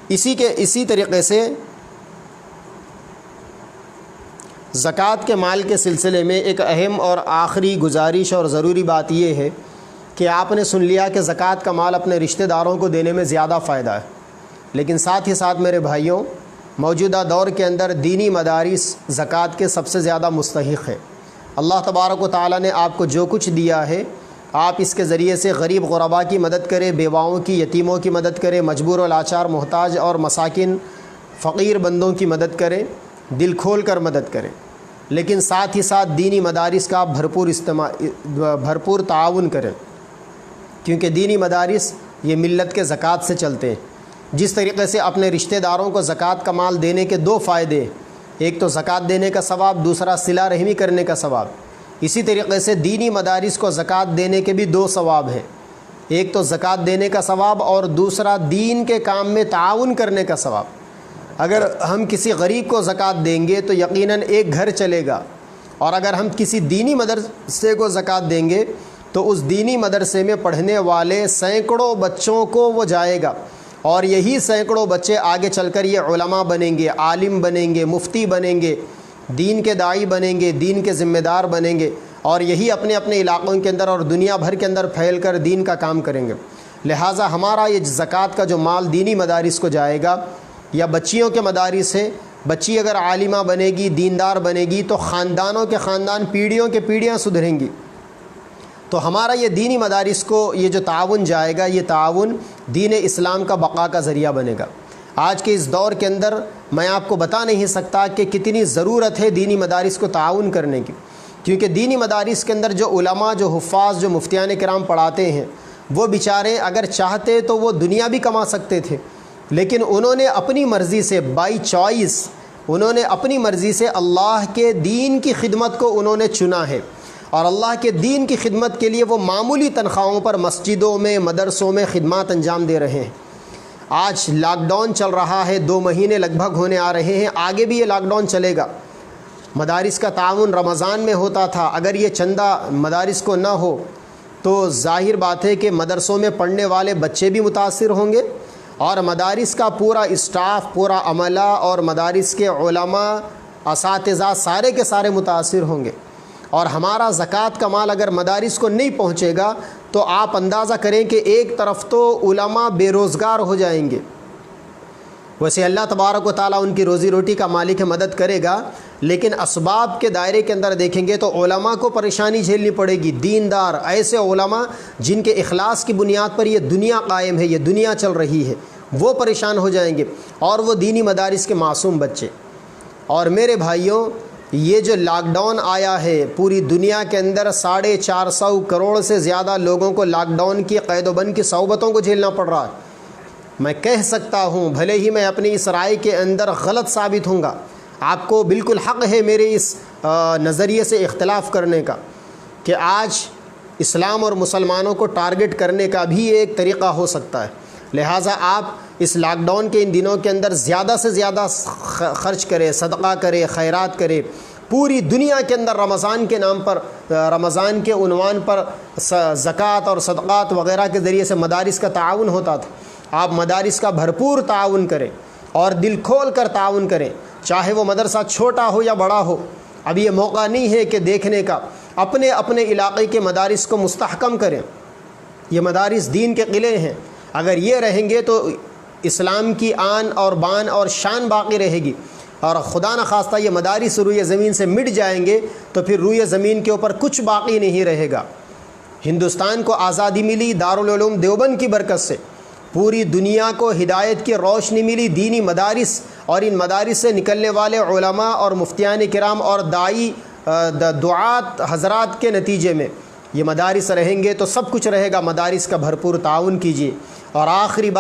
اسی طریقے سے زکوٰۃ کے مال کے سلسلے میں ایک اہم اور آخری گزارش اور ضروری بات یہ ہے کہ آپ نے سن لیا کہ زکوٰۃ کا مال اپنے رشتہ داروں کو دینے میں زیادہ فائدہ ہے، لیکن ساتھ ہی ساتھ میرے بھائیوں، موجودہ دور کے اندر دینی مدارس زکوٰۃ کے سب سے زیادہ مستحق ہے۔ اللہ تبارک و تعالیٰ نے آپ کو جو کچھ دیا ہے، آپ اس کے ذریعے سے غریب غربا کی مدد کریں، بیواؤں کی، یتیموں کی مدد کریں، مجبور و لاچار، محتاج اور مساکین فقیر بندوں کی مدد کریں، دل کھول کر مدد کریں، لیکن ساتھ ہی ساتھ دینی مدارس کا آپ بھرپور تعاون کریں، کیونکہ دینی مدارس یہ ملت کے زکوٰۃ سے چلتے ہیں۔ جس طریقے سے اپنے رشتہ داروں کو زکوٰۃ کا مال دینے کے دو فائدے، ایک تو زکوٰۃ دینے کا ثواب، دوسرا صلہ رحمی کرنے کا ثواب، اسی طریقے سے دینی مدارس کو زکوٰۃ دینے کے بھی دو ثواب ہیں، ایک تو زکوٰۃ دینے کا ثواب اور دوسرا دین کے کام میں تعاون کرنے کا ثواب۔ اگر ہم کسی غریب کو زکوٰۃ دیں گے تو یقیناً ایک گھر چلے گا، اور اگر ہم کسی دینی مدرسے کو زکوٰۃ دیں گے تو اس دینی مدرسے میں پڑھنے والے سینکڑوں بچوں کو وہ جائے گا، اور یہی سینکڑوں بچے آگے چل کر یہ علماء بنیں گے، عالم بنیں گے، مفتی بنیں گے، دین کے داعی بنیں گے، دین کے ذمہ دار بنیں گے، اور یہی اپنے اپنے علاقوں کے اندر اور دنیا بھر کے اندر پھیل کر دین کا کام کریں گے۔ لہٰذا ہمارا یہ زکوٰۃ کا جو مال دینی مدارس کو جائے گا، یا بچیوں کے مدارس ہے، بچی اگر عالمہ بنے گی، دیندار بنے گی تو خاندانوں کے خاندان، پیڑھیوں کے پیڑھیاں سدھریں گی۔ تو ہمارا یہ دینی مدارس کو یہ جو تعاون جائے گا، یہ تعاون دین اسلام کا بقا کا ذریعہ بنے گا۔ آج کے اس دور کے اندر میں آپ کو بتا نہیں سکتا کہ کتنی ضرورت ہے دینی مدارس کو تعاون کرنے کی، کیونکہ دینی مدارس کے اندر جو علماء، جو حفاظ، جو مفتیان کرام پڑھاتے ہیں، وہ بیچارے اگر چاہتے تو وہ دنیا بھی کما سکتے تھے، لیکن انہوں نے اپنی مرضی سے، بائی چوائس، انہوں نے اپنی مرضی سے اللہ کے دین کی خدمت کو انہوں نے چنا ہے، اور اللہ کے دین کی خدمت کے لیے وہ معمولی تنخواہوں پر مسجدوں میں، مدرسوں میں خدمات انجام دے رہے ہیں۔ آج لاک ڈاؤن چل رہا ہے، 2 مہینے لگ بھگ ہونے آ رہے ہیں، آگے بھی یہ لاک ڈاؤن چلے گا۔ مدارس کا تعاون رمضان میں ہوتا تھا، اگر یہ چندہ مدارس کو نہ ہو تو ظاہر بات ہے کہ مدرسوں میں پڑھنے والے بچے بھی متاثر ہوں گے، اور مدارس کا پورا اسٹاف، پورا عملہ اور مدارس کے علماء، اساتذہ سارے کے سارے متاثر ہوں گے۔ اور ہمارا زکوٰۃ کا مال اگر مدارس کو نہیں پہنچے گا تو آپ اندازہ کریں کہ ایک طرف تو علماء بے روزگار ہو جائیں گے۔ ویسے اللہ تبارک و تعالیٰ ان کی روزی روٹی کا مالک ہے، مدد کرے گا، لیکن اسباب کے دائرے کے اندر دیکھیں گے تو علماء کو پریشانی جھیلنی پڑے گی۔ دیندار ایسے علماء جن کے اخلاص کی بنیاد پر یہ دنیا قائم ہے، یہ دنیا چل رہی ہے، وہ پریشان ہو جائیں گے، اور وہ دینی مدارس کے معصوم بچے۔ اور میرے بھائیوں، یہ جو لاک ڈاؤن آیا ہے، پوری دنیا کے اندر 450 کروڑ سے زیادہ لوگوں کو لاک ڈاؤن کی قید و بند کی صعوبتوں کو جھیلنا پڑ رہا ہے۔ میں کہہ سکتا ہوں، بھلے ہی میں اپنی اس رائے کے اندر غلط ثابت ہوں گا، آپ کو بالکل حق ہے میرے اس نظریے سے اختلاف کرنے کا، کہ آج اسلام اور مسلمانوں کو ٹارگٹ کرنے کا بھی ایک طریقہ ہو سکتا ہے۔ لہٰذا آپ اس لاک ڈاؤن کے ان دنوں کے اندر زیادہ سے زیادہ خرچ کریں، صدقہ کریں، خیرات کریں۔ پوری دنیا کے اندر رمضان کے نام پر، رمضان کے عنوان پر زکوٰۃ اور صدقات وغیرہ کے ذریعے سے مدارس کا تعاون ہوتا تھا۔ آپ مدارس کا بھرپور تعاون کریں اور دل کھول کر تعاون کریں، چاہے وہ مدرسہ چھوٹا ہو یا بڑا ہو۔ اب یہ موقع نہیں ہے کہ دیکھنے کا، اپنے اپنے علاقے کے مدارس کو مستحکم کریں۔ یہ مدارس دین کے قلعے ہیں، اگر یہ رہیں گے تو اسلام کی آن اور بان اور شان باقی رہے گی، اور خدا نخواستہ یہ مدارس روئے زمین سے مٹ جائیں گے تو پھر روئے زمین کے اوپر کچھ باقی نہیں رہے گا۔ ہندوستان کو آزادی ملی دارالعلوم دیوبند کی برکت سے، پوری دنیا کو ہدایت کی روشنی ملی دینی مدارس اور ان مدارس سے نکلنے والے علماء اور مفتیان کرام اور داعی دعات حضرات کے نتیجے میں۔ یہ مدارس رہیں گے تو سب کچھ رہے گا۔ مدارس کا بھرپور تعاون کیجیے۔ اور آخری بات